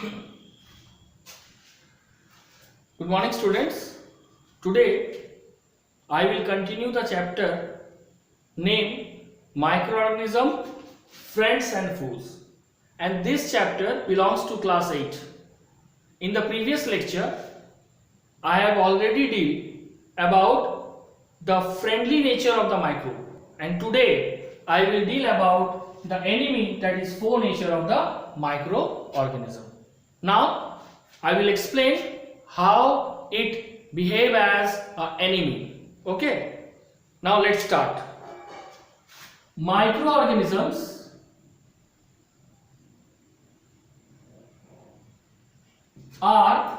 Good morning, students. Today I will continue the chapter named Microorganism, Friends and Foes, and this chapter belongs to class 8. In the previous lecture I have already dealt about the friendly nature of the microbe, and today I will deal about the enemy, that is foe nature of the microorganism. Now I will explain how it behave as an enemy. Okay, now let's start. Microorganisms are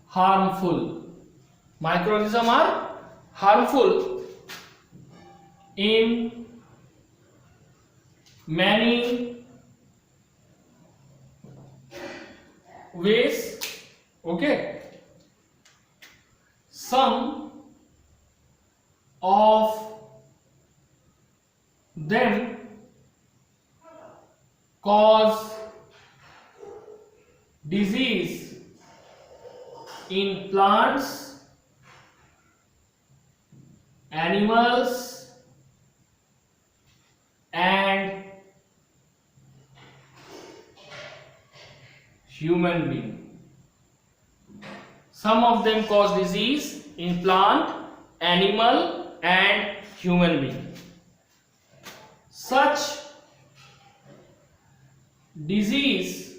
harmful. Microorganisms are harmful in many ways. Okay, some of them cause disease in plants, animals, and human being. Some of them cause disease in plant, animal, and human being. Such disease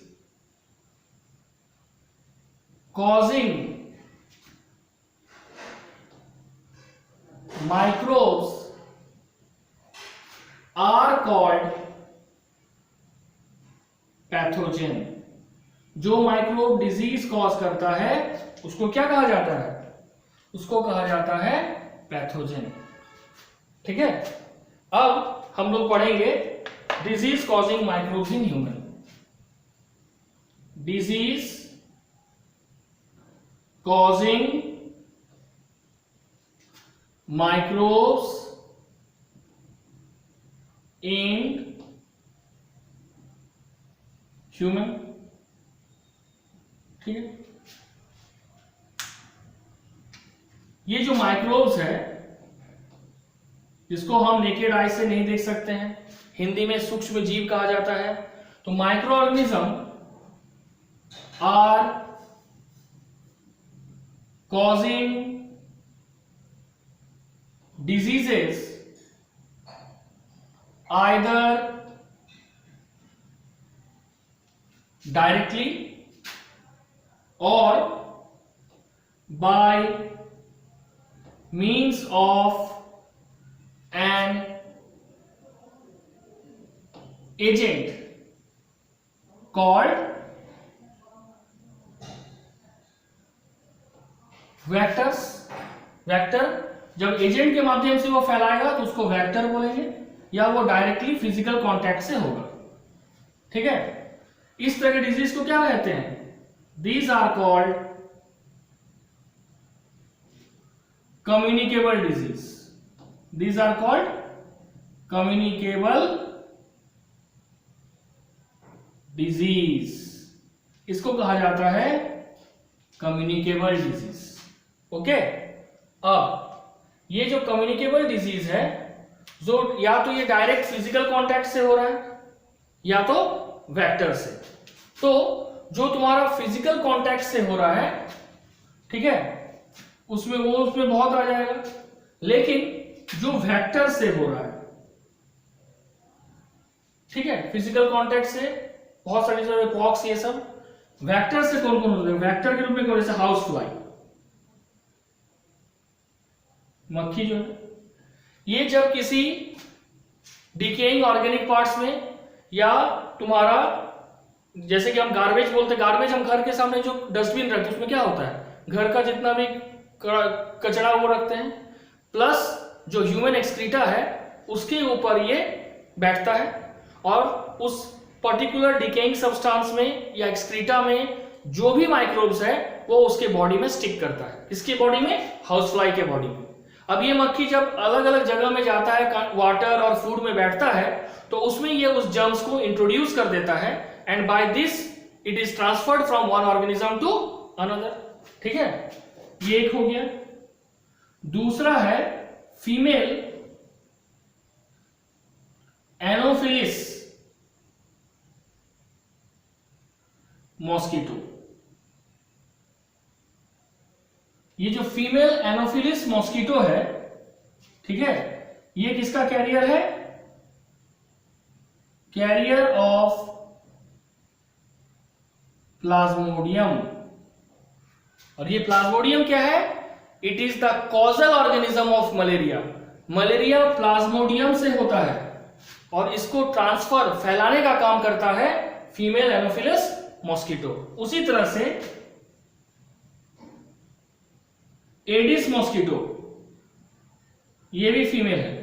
causing microbes are called pathogen. जो microbe disease cause करता है उसको क्या कहा जाता है? उसको कहा जाता है पैथोजन. ठीक है, अब हम लोग पढ़ेंगे disease causing microbes in human. Disease causing microbes in human. ठीक है, ये जो माइक्रोब्स है जिसको हम नेकेड आई से नहीं देख सकते हैं, हिंदी में सूक्ष्म जीव कहा जाता है. तो microorganism are causing diseases either directly or by means of an agent called vectors. Vector जब एजेंट के माध्यम से वो फैलाएगा तो उसको वेक्टर बोलेंगे, या वो डायरेक्टली फिजिकल कांटेक्ट से होगा. ठीक है, इस तरह के डिजीज को क्या कहते हैं? These are called communicable disease. These are called communicable disease. इसको कहा जाता है communicable disease. ओके, अब ये जो communicable disease है, जो या तो ये डायरेक्ट फिजिकल कांटेक्ट से हो रहा है या तो वेक्टर से. तो जो तुम्हारा फिजिकल कांटेक्ट से हो रहा है, ठीक है, उसमें बहुत आ जाएगा. लेकिन जो वेक्टर से हो रहा है, ठीक है, फिजिकल कांटेक्ट से बहुत सारी चीजें, पॉक्स, ये सब वेक्टर से कौन कौन होते हैं? वेक्टर के रूप में जैसे हाउस फ्लाई, मक्खी जो है, ये जब किसी डिकेइंग ऑर्गेनिक पार्ट्स में, या तुम्हारा जैसे कि हम गार्बेज बोलते हैं, गार्बेज हम घर के सामने जो डस्टबिन रखते हैं उसमें क्या होता है? घर का जितना भी कचरा वो रखते हैं, प्लस जो ह्यूमन एक्सक्रीटा है उसके ऊपर ये बैठता है, और उस पर्टिकुलर डिकेइंग सब्सटेंस में या एक्सक्रीटा में जो भी माइक्रोब्स है वो उसके बॉडी में स्टिक करता है. किसके बॉडी में? हाउस फ्लाई के बॉडी में. अब ये मक्खी जब अलग अलग जगह में जाता है, वाटर और फूड में बैठता है, तो उसमें ये उस जर्म्स को इंट्रोड्यूस कर देता है, and by this it is transferred from one organism to another. ठीक है, ये एक हो गया। दूसरा है फीमेल एनोफिलिस मॉस्किटो। ये जो फीमेल एनोफिलिस मॉस्किटो है, ठीक है, ये किसका कैरियर है? Carrier of Plasmodium. और ये प्लाज्मोडियम क्या है? It is the causal organism of malaria. Malaria Plasmodium से होता है और इसको ट्रांसफर, फैलाने का काम करता है फीमेल एनोफिलिस मॉस्किटो। उसी तरह से एडिस मॉस्किटो, ये भी फीमेल है।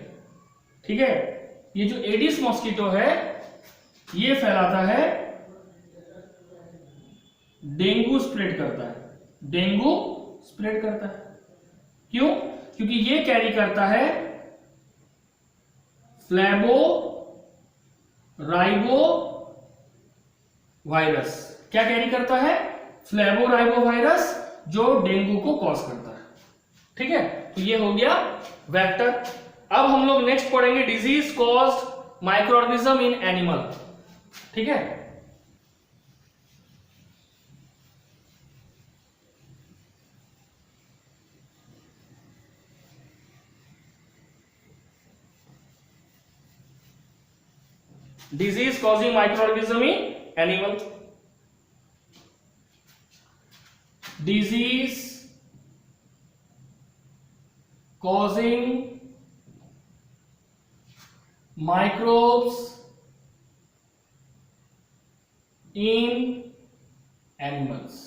ठीक है, ये जो एडिस मॉस्किटो है ये फैलाता है, डेंगू स्प्रेड करता है, डेंगू स्प्रेड करता है। क्यों? क्योंकि ये कैरी करता है फ्लैबो राइबो वायरस। क्या कैरी करता है? फ्लैबो राइबो वायरस, जो डेंगू को कॉज करता है। ठीक है, तो ये हो गया वेक्टर। अब हम लोग नेक्स्ट पढ़ेंगे disease caused micro organism in animal. ठीक है, disease causing microorganism in animal. Disease causing microbes in animals.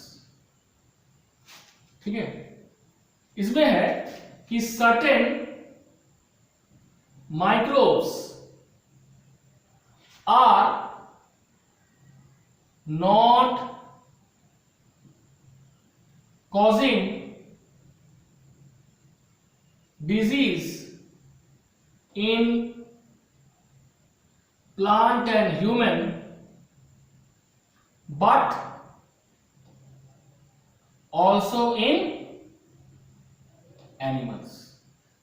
ठीक है, इसमें है कि certain microbes are not causing disease in plant and human, but also in animals।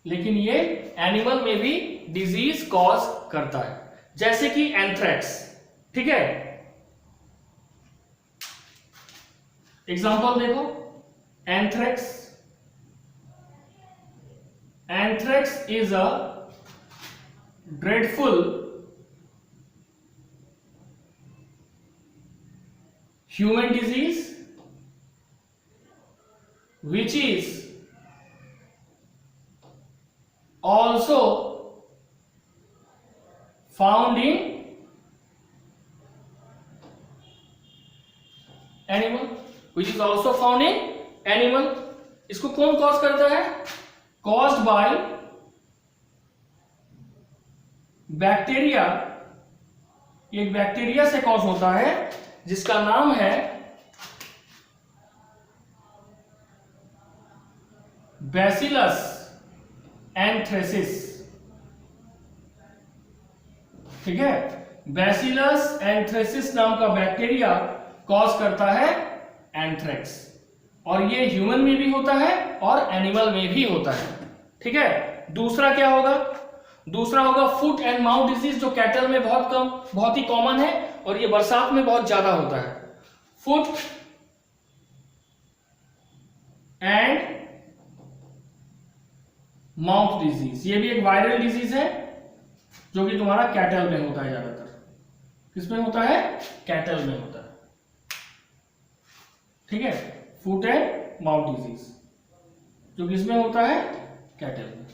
लेकिन ये एनिमल में भी डिजीज कॉज करता है, जैसे कि एंथ्रेक्स। ठीक है, एग्जांपल देखो, anthrax. Anthrax is a dreadful human disease which is also found in animal, which is also found in animal। इसको कौन कॉज करता है? Caused by bacteria. एक बैक्टीरिया से कॉज होता है जिसका नाम है बैसिलस एंथ्रेसिस। ठीक है, बैसिलस एंथ्रेसिस नाम का बैक्टीरिया कॉज करता है एंथ्रेक्स, और ये ह्यूमन में भी होता है और एनिमल में भी होता है। ठीक है, दूसरा क्या होगा? दूसरा होगा फुट एंड माउथ डिजीज, जो कैटल में बहुत ही कॉमन है और ये बरसात में बहुत ज्यादा होता है। फुट एंड माउथ डिजीज, ये भी एक वायरल डिजीज है जो कि तुम्हारा कैटल में होता है। ज्यादातर किसमें होता है? कैटल में होता है। ठीक है, फुट एंड माउथ डिजीज जो किसमें होता है? कैटल में।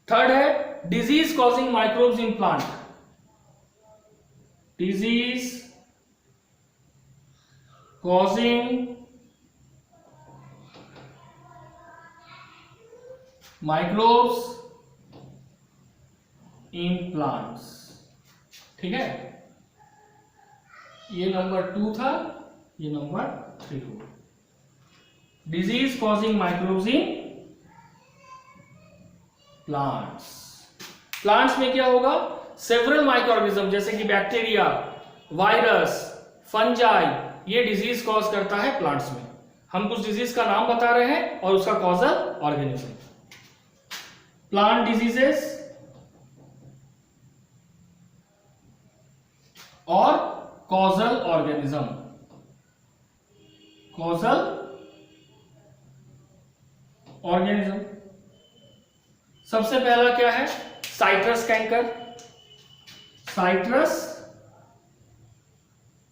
थर्ड है disease causing microbes in plant. Disease causing microbes in plants. ठीक है, ये नंबर 2 था, ये नंबर 3 होगा। Disease causing microbes in plants. Plants में क्या होगा? सेवरल माइक्रो ऑर्गेनिज्म जैसे कि बैक्टीरिया, वायरस, फंजाई, ये डिजीज कॉज करता है प्लांट्स में। हम कुछ डिजीज का नाम बता रहे हैं और उसका कॉजल ऑर्गेनिज्म। प्लांट डिजीजेस और कॉजल ऑर्गेनिज्म। कॉजल ऑर्गेनिज्म सबसे पहला क्या है? Citrus canker. Citrus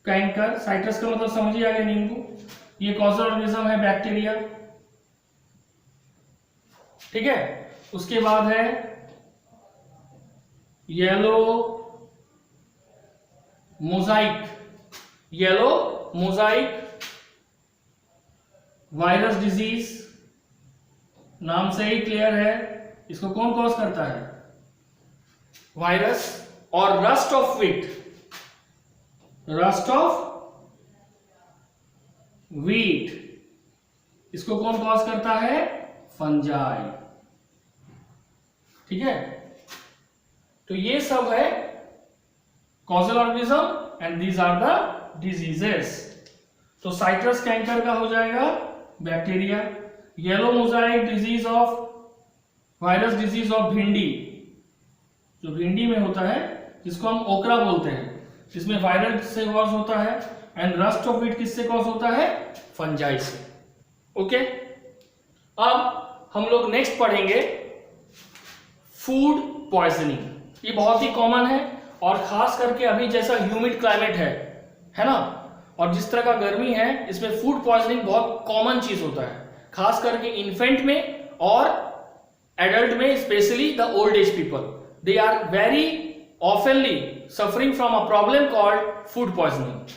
canker, citrus का मतलब समझिए आगे नींबू। ये कॉजल ऑर्गेनिज्म है बैक्टीरिया, ठीक है। उसके बाद है yellow Mosaic. Yellow Mosaic virus disease, नाम से ही क्लियर है, इसको कौन कॉज करता है? वायरस। और rust of wheat, rust of wheat, इसको कौन कॉज करता है? फंजाई, ठीक है। तो ये सब है causal organism and these are the diseases. तो साइट्रस कैंकर का हो जाएगा bacteria, yellow mosaic disease of, virus disease of भिंडी, जो भिंडी में होता है जिसको हम ओकरा बोलते हैं, इसमें वायरस से कॉज होता है। एंड रस्ट ऑफ व्हीट किससे कॉज होता है? फंजाई से। ओके, अब हम लोग नेक्स्ट पढ़ेंगे फूड पॉइजनिंग। ये बहुत ही कॉमन है और खास करके अभी जैसा ह्यूमिड क्लाइमेट है ना, और जिस तरह का गर्मी है, इसमें फूड पॉइजनिंग बहुत कॉमन चीज होता है, खास करके इन्फेंट में और एडल्ट में, specially the old age people. They are very oftenly suffering from a problem called food poisoning.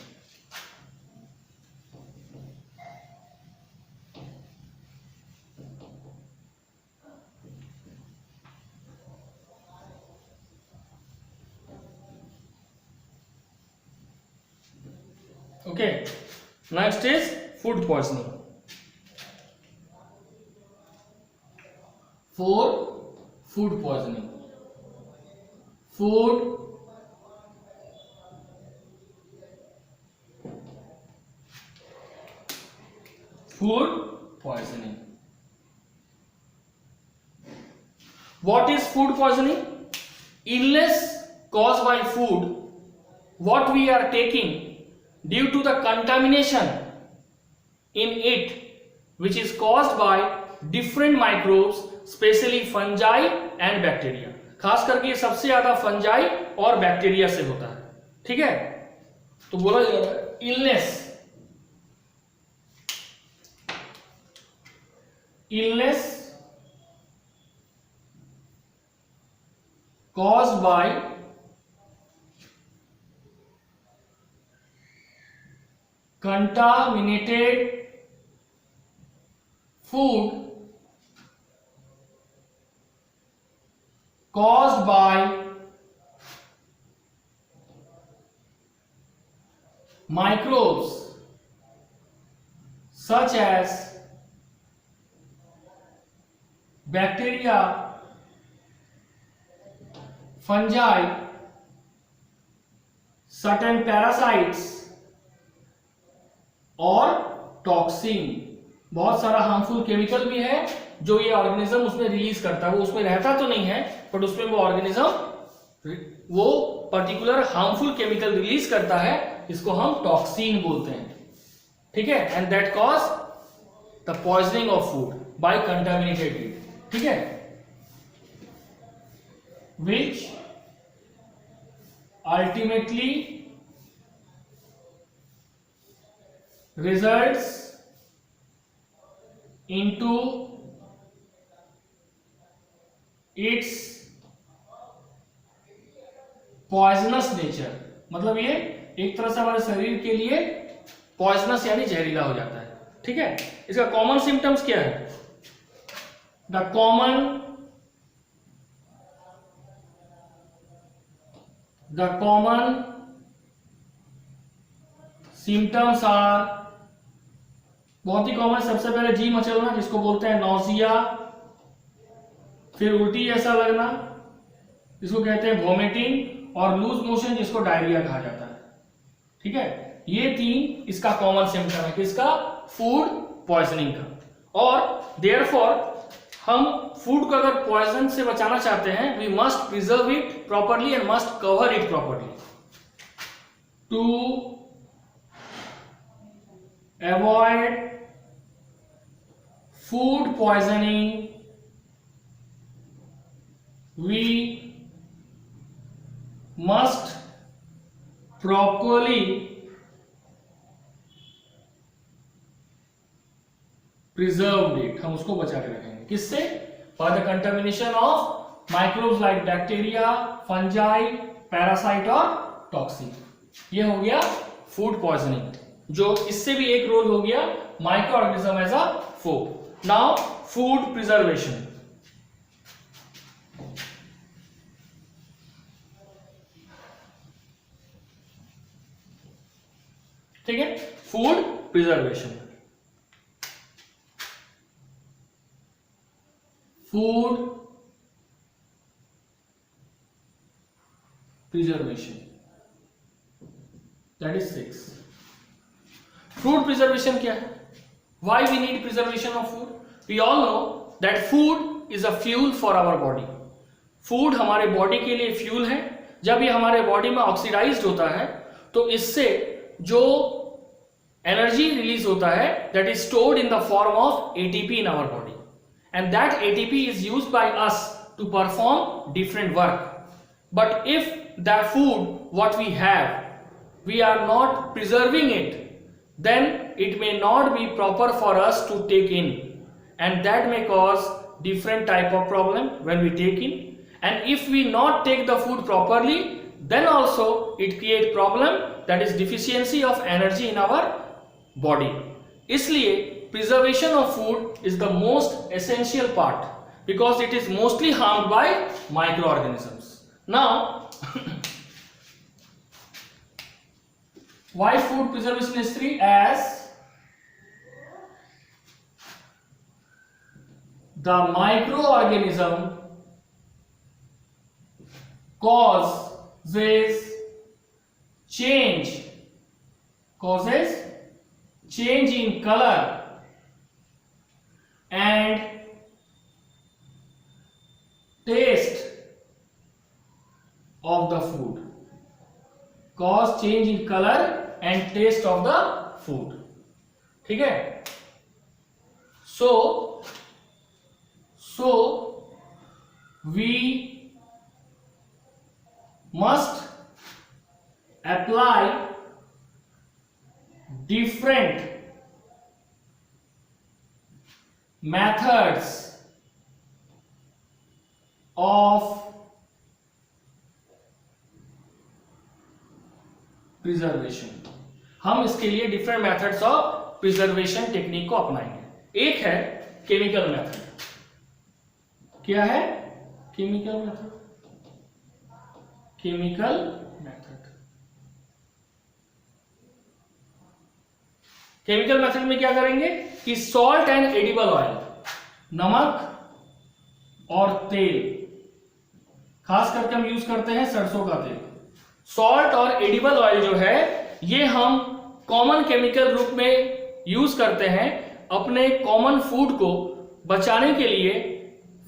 Okay, next is food poisoning. For food poisoning, food poisoning. What is food poisoning? Illness caused by food what we are taking due to the contamination in it, which is caused by different microbes, especially fungi and bacteria. खास करके ये सबसे ज्यादा fungi और bacteria से होता है, ठीक है। तो बोला जा रहा है illness caused by contaminated food caused by microbes such as bacteria, fungi, certain parasites और टॉक्सिन। बहुत सारा हार्मफुल केमिकल भी है जो ये ऑर्गेनिज्म उसमें रिलीज करता है। वो उसमें रहता तो नहीं है, बट उसमें वो ऑर्गेनिज्म वो पर्टिकुलर हार्मफुल केमिकल रिलीज करता है, इसको हम टॉक्सिन बोलते हैं, ठीक है। And that cause the poisoning of food by contaminated heat, ठीक है, which ultimately results into its poisonous nature। मतलब ये एक तरह से हमारे शरीर के लिए पॉइजनस यानी जहरीला हो जाता है, ठीक है। इसका कॉमन सिम्टम्स क्या है? द कॉमन सिम्टम्स आर, बहुत ही कॉमन, सबसे पहले जी मचलना जिसको बोलते हैं नौजिया, फिर उल्टी जैसा लगना, इसको कहते हैं वोमिटिंग, और लूज मोशन जिसको डायरिया कहा जाता है। ठीक है, ये 3 इसका कॉमन सिम्टम है, किसका? फूड पॉइजनिंग का। और देयरफॉर हम फूड को अगर पॉइजन से बचाना चाहते हैं, we must preserve it properly and must cover it properly to avoid food poisoning. We must properly preserve it, हम उसको बचा के रखेंगे, किससे? By the contamination of microbes like bacteria, fungi, parasite और toxin। ये हो गया फूड पॉइजनिंग, जो इससे भी एक रोल हो गया micro organism as a food. Now food preservation. ठीक है, food preservation. Food preservation, that is 6। Food preservation क्या है? Why we need preservation of food? We all know that food is a fuel for our body. Food हमारे body के लिए fuel है। जब ये हमारे बॉडी में ऑक्सीडाइज्ड होता है तो इससे जो एनर्जी रिलीज होता है that is stored in the form of ATP in our body, and that ATP is used by us to perform different work. But if the food what we have we are not preserving it, then it may not be proper for us to take in, and that may cause different type of problem when we take in. And if we not take the food properly, then also it create problem, that is deficiency of energy in our body. इसलिए preservation of food is the most essential part because it is mostly harmed by microorganisms. Now why food preservation is 3? As the microorganism causes change in color and taste of the food. Cause change in color and taste of the food. ठीक है, so we must apply different methods of preservation. हम इसके लिए different methods of preservation technique को अपनाएंगे। एक है chemical method. क्या है? Chemical method. Chemical method, chemical method में क्या करेंगे कि सॉल्ट एंड एडिबल ऑयल, नमक और तेल, खास करके हम यूज करते हैं सरसों का तेल। सॉल्ट और एडिबल ऑयल जो है ये हम कॉमन केमिकल रूप में यूज करते हैं अपने कॉमन फूड को बचाने के लिए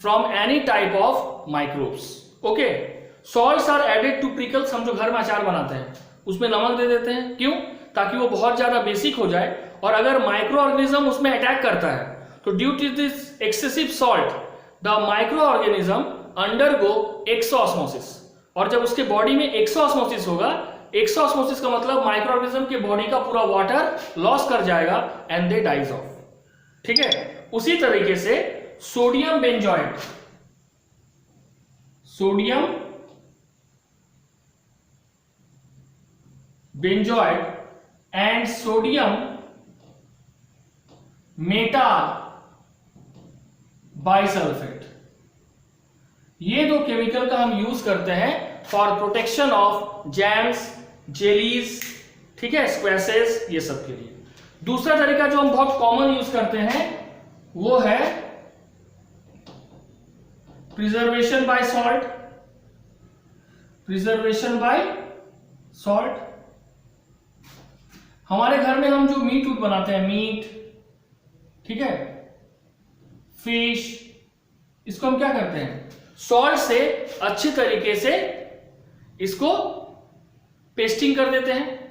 from any type of microbes. Okay, salts are added to pickles. हम जो घर में अचार बनाते हैं उसमें नमक दे देते हैं, क्यों? ताकि वो बहुत ज्यादा बेसिक हो जाए, और अगर माइक्रो ऑर्गेनिज्म उसमें अटैक करता है तो due to this excessive salt the micro organism undergo exosmosis, और जब उसके बॉडी में एक्सोस्मोसिस होगा, एक्सोस्मोसिस का मतलब माइक्रो ऑर्गेनिज्म के बॉडी का पूरा वाटर लॉस कर जाएगा एंड दे डाइज ऑफ। ठीक है, उसी तरीके से sodium benzoate, sodium benzoate and sodium meta bisulphate, ये दो केमिकल का हम यूज करते हैं for protection of jams, jellies, ठीक है, स्क्वैशेस, ये सब के लिए। दूसरा तरीका जो हम बहुत कॉमन यूज करते हैं वो है preservation by salt, preservation by salt. हमारे घर में हम जो मीट बनाते हैं, मीट, ठीक है, फिश, इसको हम क्या करते हैं, सॉल्ट से अच्छी तरीके से इसको पेस्टिंग कर देते हैं।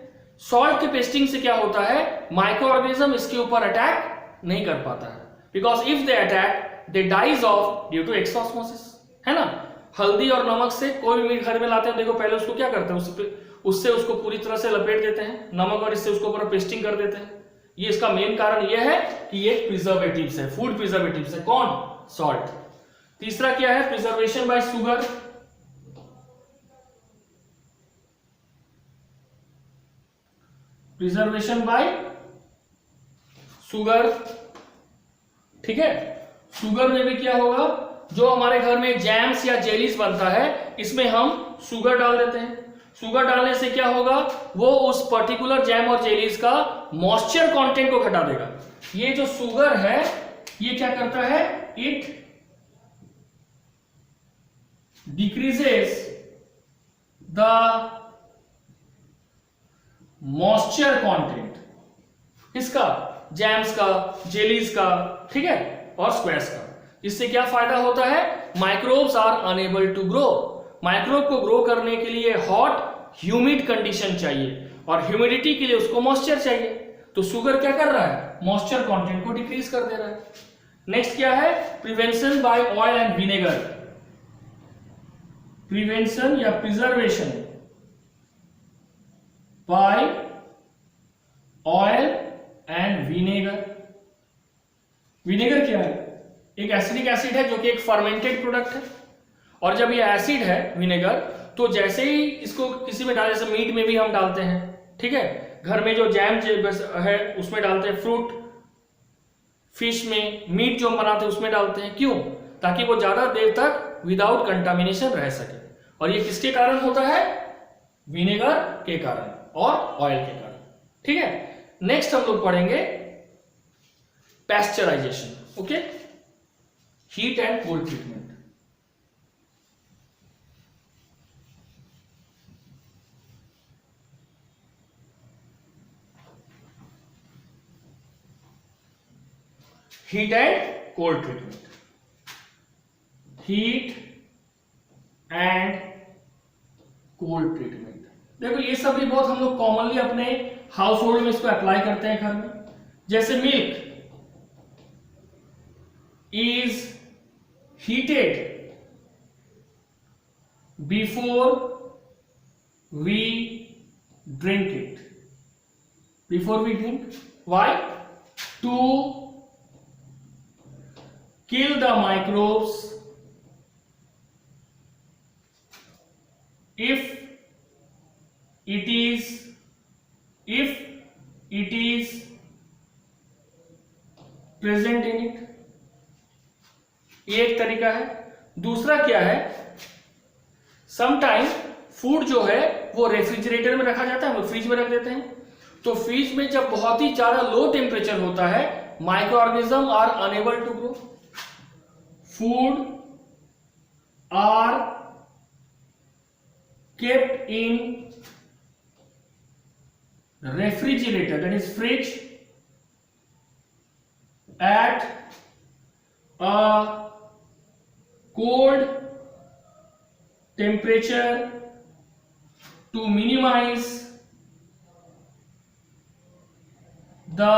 सॉल्ट के पेस्टिंग से क्या होता है, माइक्रो ऑर्गेनिज्म इसके ऊपर अटैक नहीं कर पाता है, because if they attack they dies off due to exosmosis, है ना। हल्दी और नमक से कोई भी मीट घर में लाते हैं, देखो पहले उसको क्या करते हैं, उससे उसको पूरी तरह से लपेट देते हैं नमक, और इससे उसको पूरा पेस्टिंग कर देते हैं। ये इसका मेन कारण ये है कि ये प्रिजर्वेटिव्स है, फूड प्रिजर्वेटिव्स है। कौन, सॉल्ट। तीसरा क्या है, preservation bye sugar, preservation bye sugar, ठीक है। शुगर में भी क्या होगा, जो हमारे घर में जैम्स या जेलीज बनता है, इसमें हम शुगर डाल देते हैं। शुगर डालने से क्या होगा, वो उस पर्टिकुलर जैम और जेलीज का मॉइस्चर कंटेंट को घटा देगा। ये जो शुगर है ये क्या करता है, it decreases the moisture content, इसका, जैम्स का, जेलीज का, ठीक है, और स्क्वैश का। इससे क्या फायदा होता है, microbes are unable to grow. Microbe को ग्रो करने के लिए हॉट ह्यूमिड कंडीशन चाहिए, और ह्यूमिडिटी के लिए उसको मॉइस्चर चाहिए। तो शुगर क्या कर रहा है, मॉइस्चर कंटेंट को डिक्रीज कर दे रहा है। नेक्स्ट क्या है, prevention by oil and vinegar, prevention या preservation by oil and vinegar. Vinegar क्या है, एक एसिडिक एसिड है जो कि एक फर्मेंटेड प्रोडक्ट है, और जब ये एसिड है विनेगर, तो जैसे ही इसको किसी में डाल, जैसे मीट में भी हम डालते हैं, ठीक है, घर में जो जैम है उसमें डालते हैं, फ्रूट, फिश में, मीट जो हम बनाते हैं उसमें डालते हैं। क्यों, ताकि वो ज्यादा देर तक विदाउट कंटामिनेशन रह सके। और ये किसके कारण होता है, विनेगर के कारण और ऑयल के कारण, ठीक है। नेक्स्ट हम लोग पढ़ेंगे pasteurisation, okay, heat and cold treatment. Heat and cold treatment, heat and cold treatment. देखो ये सब भी बहुत हम लोग कॉमनली अपने हाउस होल्ड में इसको अप्लाई करते हैं घर में। जैसे milk is heated before we drink it, before we drink, why, to kill the microbes if it is present in it। ये एक तरीका है। दूसरा क्या है, समटाइम फूड जो है वो रेफ्रिजरेटर में रखा जाता है, हम फ्रिज में रख देते हैं। तो फ्रिज में जब बहुत ही ज्यादा लो टेम्परेचर होता है, micro organism are unable to grow. Food are kept in refrigerator, that is fridge, at a cold temperature to minimize the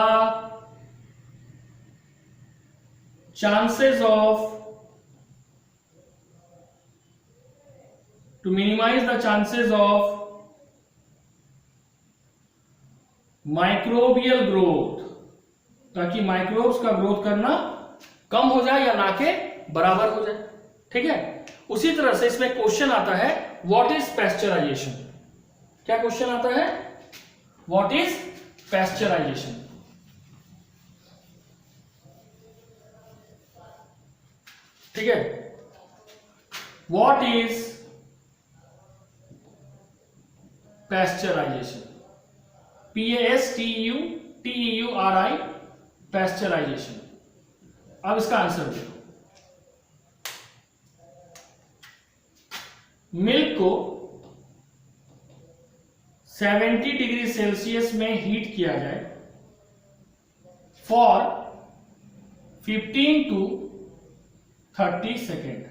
chances of microbial growth, ताकि माइक्रोब्स का ग्रोथ करना कम हो जाए या ना के बराबर हो जाए, ठीक है। उसी तरह से इसमें क्वेश्चन आता है, व्हाट इज पैस्चराइजेशन। क्या क्वेश्चन आता है, व्हाट इज पैस्चराइजेशन। ठीक है, what is pasteurisation, PASTEUTEURI, pasteurisation. अब इसका आंसर देखो, मिल्क को 70 डिग्री सेल्सियस में हीट किया जाए for 15 to 30 second,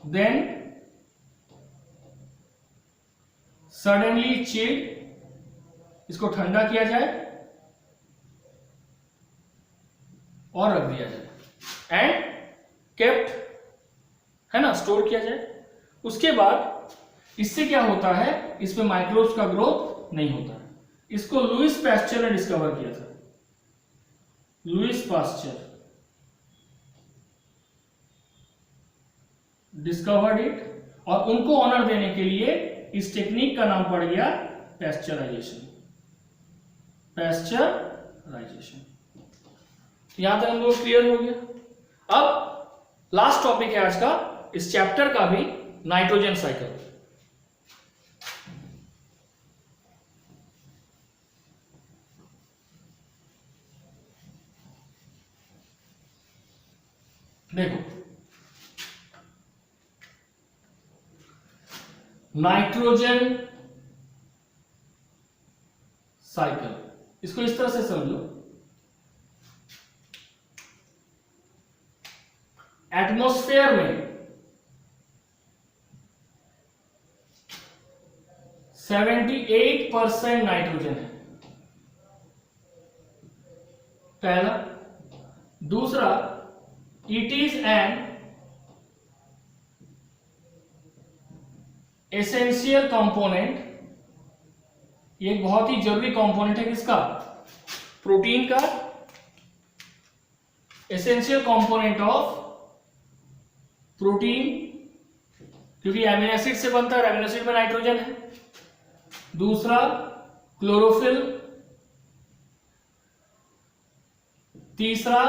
then suddenly chilled, इसको ठंडा किया जाए और रख दिया जाए एंड केप्ट, है ना, स्टोर किया जाए। उसके बाद इससे क्या होता है, इसमें माइक्रोब्स का ग्रोथ नहीं होता है। इसको लुईस पास्चर ने डिस्कवर किया था, लुईस पास्चर डिस्कवर्ड इट, और उनको ऑनर देने के लिए इस टेक्निक का नाम पड़ गया पैस्चराइजेशन। पैस्चराइजेशन। यहां तक हम लोग क्लियर हो गया। अब लास्ट टॉपिक है आज का, इस चैप्टर का भी, नाइट्रोजन साइकिल। देखो, नाइट्रोजन साइकिल, इसको इस तरह से समझो, एटमॉस्फेयर में 78% नाइट्रोजन है, पहला। दूसरा, it is an essential component, ये एक बहुत ही जरूरी कंपोनेंट है किसका, प्रोटीन का, एसेंशियल कंपोनेंट ऑफ प्रोटीन, क्योंकि एमिनो एसिड से बनता है, एमिनो एसिड में नाइट्रोजन है। दूसरा, क्लोरोफिल। तीसरा,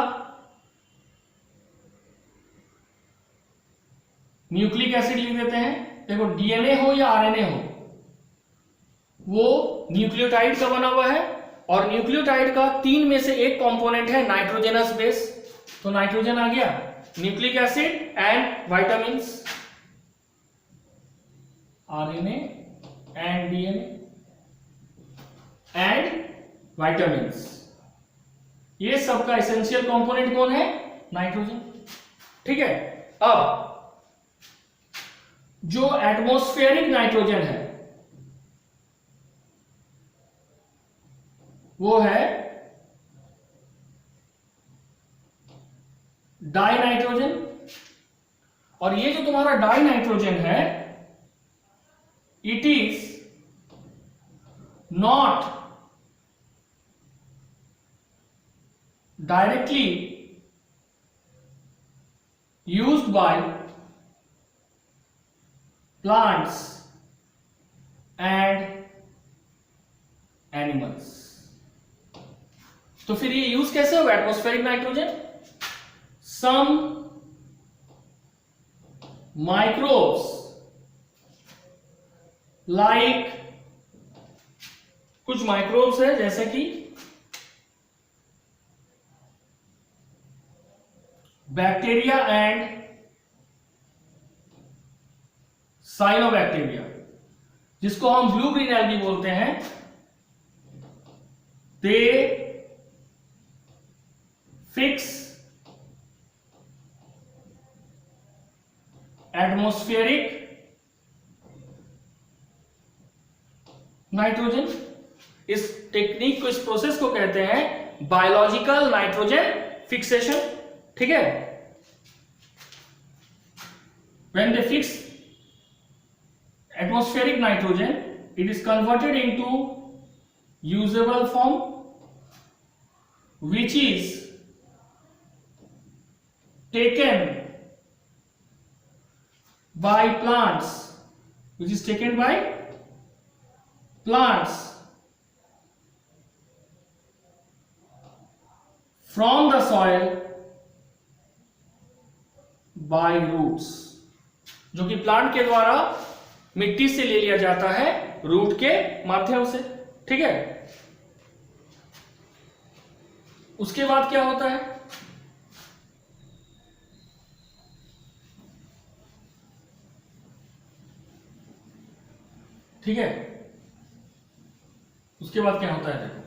न्यूक्लिक एसिड लिख देते हैं। देखो, डीएनए हो या आरएनए हो, वो न्यूक्लियोटाइड का बना हुआ है, और न्यूक्लियोटाइड का 3 में से एक कंपोनेंट है नाइट्रोजनस बेस, तो नाइट्रोजन आ गया, nucleic acid and vitamins, RNA and DNA and vitamins, ये सबका एसेंशियल कंपोनेंट कौन है, नाइट्रोजन। ठीक है। अब जो एटमॉस्फेरिक नाइट्रोजन है वो है डाई नाइट्रोजन, और ये जो तुम्हारा डाई नाइट्रोजन है, it is not directly used by plants and animals. तो फिर ये यूज कैसे होगा एटमॉस्फेरिक नाइट्रोजन, सम माइक्रोब्स लाइक, कुछ माइक्रोब्स है जैसे कि बैक्टीरिया एंड साइनोबैक्टीरिया, जिसको हम ब्लू ग्रीन एल्गी बोलते हैं, दे फिक्स एटमॉस्फेरिक नाइट्रोजन। इस टेक्निक को, इस प्रोसेस को कहते हैं बायोलॉजिकल नाइट्रोजन फिक्सेशन। ठीक है। When they fix atmospheric nitrogen, it is converted into usable form, which is taken by plants, which is taken by plants from the soil by roots, जो कि plant के द्वारा मिट्टी से ले लिया जाता है रूट के माध्यम से। ठीक है। उसके बाद क्या होता है, ठीक है। उसके बाद क्या होता है देखो,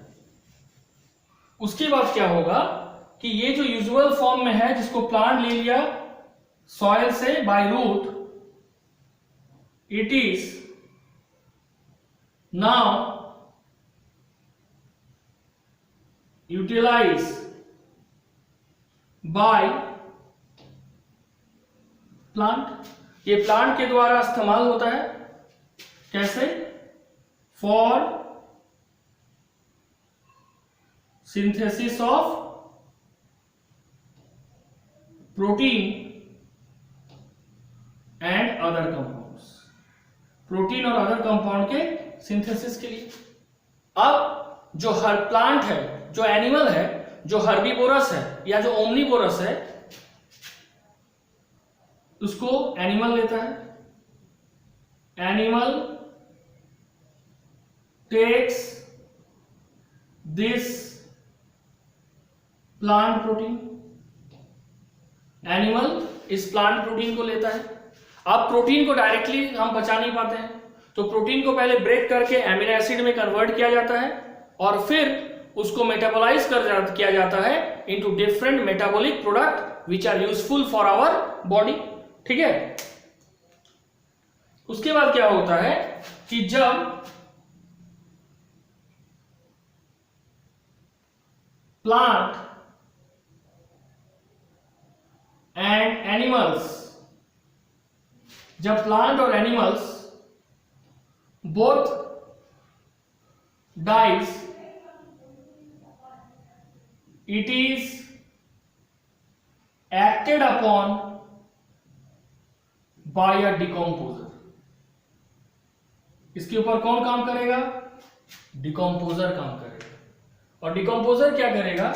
उसके बाद क्या होगा कि ये जो यूजुअल फॉर्म में है जिसको प्लांट ले लिया सॉइल से by root, it is now utilize by plant. ये प्लांट के द्वारा इस्तेमाल होता है। कैसे? For synthesis of protein and other compounds, protein और अदर कंपाउंड के सिंथेसिस के लिए। अब जो हर प्लांट है, जो एनिमल है, जो हर्बीवोरस है या जो ओमनीवोरस है, उसको एनिमल लेता है। Animal takes this plant protein, animal इस प्लांट प्रोटीन को लेता है। अब प्रोटीन को डायरेक्टली हम पचा नहीं पाते हैं, तो प्रोटीन को पहले ब्रेक करके एमिनो एसिड में कन्वर्ट किया जाता है और फिर उसको मेटाबोलाइज किया जाता है into different metabolic product which are useful for our body. ठीक है। उसके बाद क्या होता है कि जब प्लांट एंड एनिमल्स, जब प्लांट और animals both dies, it is acted upon by a decomposer. इसके ऊपर कौन काम करेगा? डिकम्पोजर काम करेगा। और डिकम्पोजर क्या करेगा?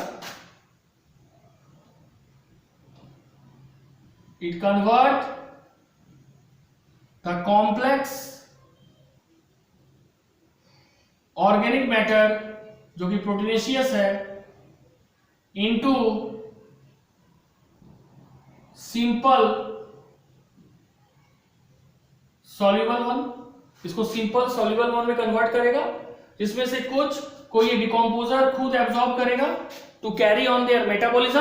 It convert the complex organic matter जो कि प्रोटीनेशियस है इनटू सिंपल सॉल्युबल वन। इसको सिंपल सॉल्युबल वन में कन्वर्ट करेगा, जिसमें से कुछ को ये डिकम्पोजर खुद एब्जॉर्ब करेगा to carry on their metabolism,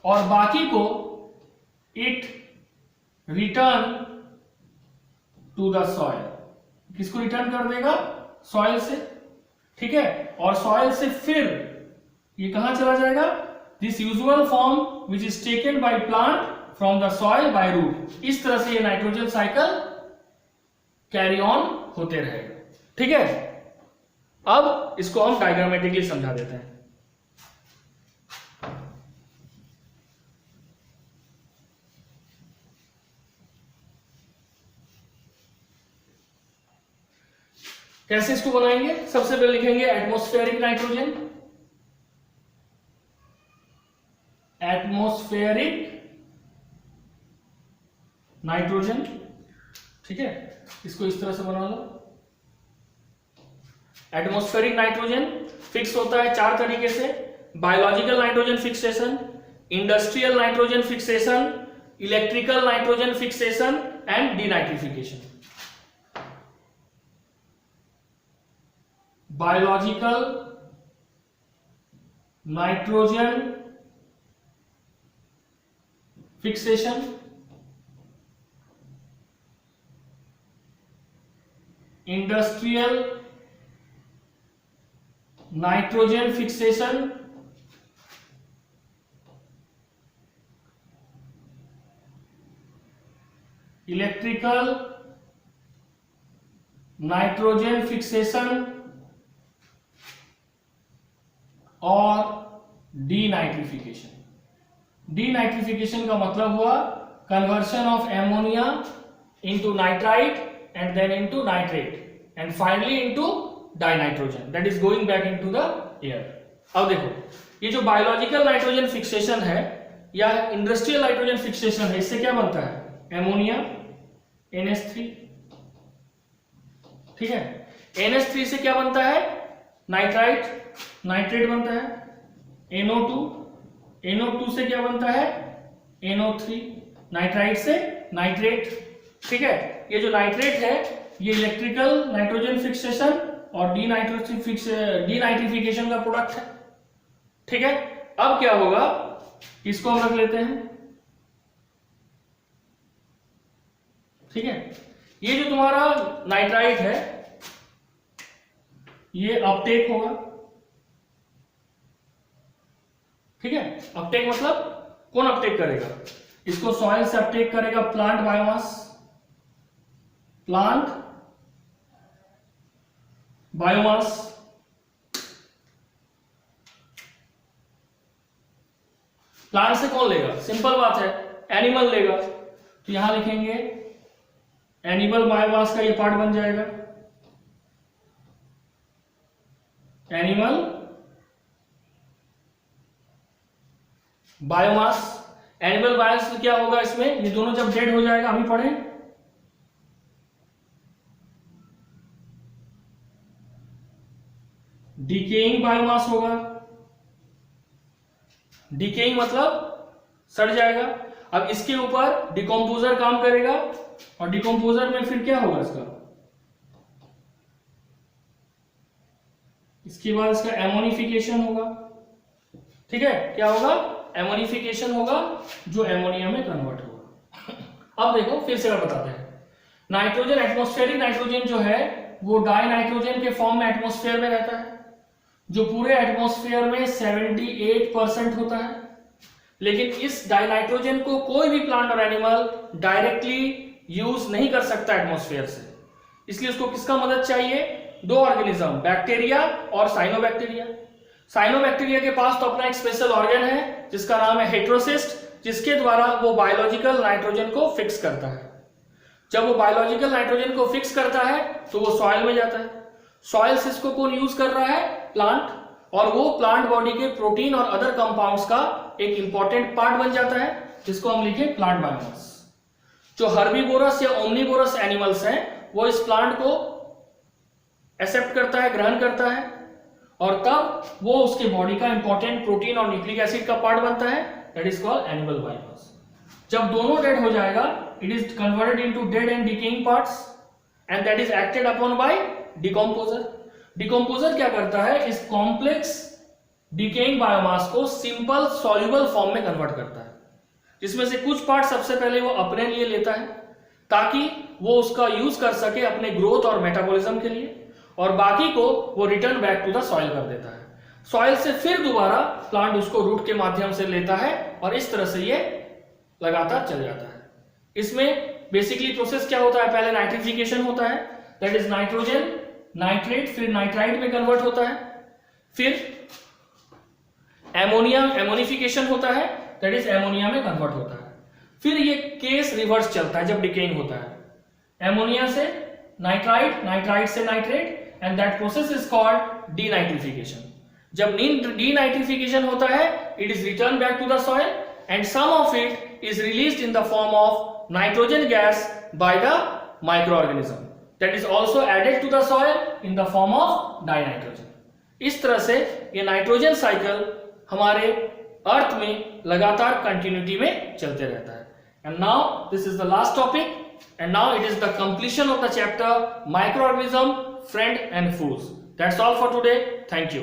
और बाकी को it return to the soil. किसको रिटर्न कर देगा? सॉइल से। ठीक है। और सॉइल से फिर ये कहां चला जाएगा? This usual form which is taken by plant from the soil by root. इस तरह से ये नाइट्रोजन साइकिल कैरी ऑन होते रहेगा। ठीक है। अब इसको हम डायग्रामेटिकली समझा देते हैं। कैसे इसको बनाएंगे? सबसे पहले लिखेंगे एटमॉस्फेरिक नाइट्रोजन, एटमॉस्फेरिक नाइट्रोजन। ठीक है। इसको इस तरह से बना लो। एटमॉस्फेरिक नाइट्रोजन फिक्स होता है 4 तरीके से: biological nitrogen fixation, industrial nitrogen fixation, electrical nitrogen fixation and denitrification. Biological nitrogen fixation, industrial nitrogen fixation, electrical nitrogen fixation और डीनाइट्रिफिकेशन। डीनाइट्रिफिकेशन का मतलब हुआ conversion of ammonia into nitrite and then into nitrate and finally into dinitrogen that is going back into the air। अब देखो, ये जो biological nitrogen fixation है या इंडस्ट्रियल नाइट्रोजन फिक्सेशन है, इससे क्या बनता है? Ammonia NH3। ठीक है। NH3 से क्या बनता है? नाइट्रेट बनता है। NO2 से क्या बनता है? NO3। नाइट्राइट से नाइट्रेट। ठीक है। ये जो नाइट्रेट है ये इलेक्ट्रिकल नाइट्रोजन फिक्सेशन और डीनाइट्रिफिकेशन का प्रोडक्ट है। ठीक है, अब क्या होगा, इसको हम रख लेते हैं। ठीक है, ये जो तुम्हारा नाइट्राइट है ये अपटेक होगा। ठीक है, अपटेक मतलब कौन अपटेक करेगा, इसको सॉइल से अपटेक करेगा plant biomass. Plant biomass plant से कौन लेगा, सिंपल बात है, एनिमल लेगा। तो यहां लिखेंगे एनिमल बायोमास का ये पार्ट बन जाएगा। एनिमल बायोमास, एनिमल बायोमास क्या होगा इसमें, ये दोनों जब डेड हो जाएगा, अभी पढ़े, डिकेइंग बायोमास होगा। डिकेइंग मतलब सड़ जाएगा। अब इसके ऊपर डिकम्पोजर काम करेगा और डिकम्पोजर में फिर क्या होगा इसका, इसके बाद इसका एमोनिफिकेशन होगा। ठीक है, क्या होगा, एमोनिफिकेशन होगा जो एमोनिया में कन्वर्ट होगा। अब देखो फिर से मैं बताते हैं, नाइट्रोजन, एटमॉस्फेरिक नाइट्रोजन जो है वो डाई नाइट्रोजन के फॉर्म में एटमॉस्फेयर में रहता है, जो पूरे एटमॉस्फेयर में 78% होता है। लेकिन इस डाई नाइट्रोजन को कोई भी प्लांट और एनिमल डायरेक्टली यूज नहीं कर सकता एटमॉस्फेयर से, इसलिए उसको किसका मदद चाहिए, दो ऑर्गेनिज्म, बैक्टीरिया और साइनोबैक्टीरिया। साइनोबैक्टीरिया के पास तो अपना एक स्पेशल ऑर्गन है जिसका नाम है हेट्रोसिस्ट, जिसके द्वारा वो बायोलॉजिकल नाइट्रोजन को फिक्स करता है। जब वो बायोलॉजिकल नाइट्रोजन को फिक्स करता है तो वो सॉइल में जाता है। सॉइल से इसको कौन यूज कर रहा है, प्लांट, और वो प्लांट बॉडी के प्रोटीन और अदर कंपाउंड्स का एक इंपॉर्टेंट पार्ट बन जाता है, जिसको हम लिखे प्लांट बायोमास। जो हर्बीवोरस या ओमनीवोरस एनिमल्स हैं वो इस प्लांट को एक्सेप्ट करता है, ग्रहण करता है, और तब वो उसके बॉडी का इंपॉर्टेंट प्रोटीन और न्यूक्लिक एसिड का पार्ट बनता है, that is called animal biomass. जब दोनों डेड हो जाएगा, it is converted into dead and decaying parts and that is acted upon bye decomposer. Decomposer क्या करता है, इस कॉम्प्लेक्स डिकेइंग बायोमास को सिंपल सॉल्युबल फॉर्म में कन्वर्ट करता है, जिसमें से कुछ पार्ट सबसे पहले वो अपने लिए लेता है ताकि वो उसका यूज कर सके अपने ग्रोथ और मेटाबॉलिज्म के लिए, और बाकी को वो return back to the soil कर देता है। सॉइल से फिर दोबारा प्लांट उसको रूट के माध्यम से लेता है और इस तरह से ये लगातार चल जाता है। इसमें बेसिकली प्रोसेस क्या होता है, पहले नाइट्रिफिकेशन होता है, दैट इज नाइट्रोजन नाइट्रेट फिर नाइट्राइट में कन्वर्ट होता है, फिर एमोनिया एमोनिफिकेशन होता है, दैट इज एमोनिया में कन्वर्ट होता है। फिर ये केस रिवर्स चलता है जब डिकेइंग होता है, एमोनिया से नाइट्राइट, नाइट्राइट से nitrate, and that process is called denitrification. जब डीनाइट्रिफिकेशन होता है, it is return back to the soil and some of it is released in the form of nitrogen gas by the microorganism, that is also added to the soil in the form of dinitrogen. इस तरह से ये nitrogen cycle हमारे अर्थ में लगातार continuity में चलते रहता है। And now this is the last topic and now it is the completion of the chapter microorganism, friend and fools. That's all for today. Thank you.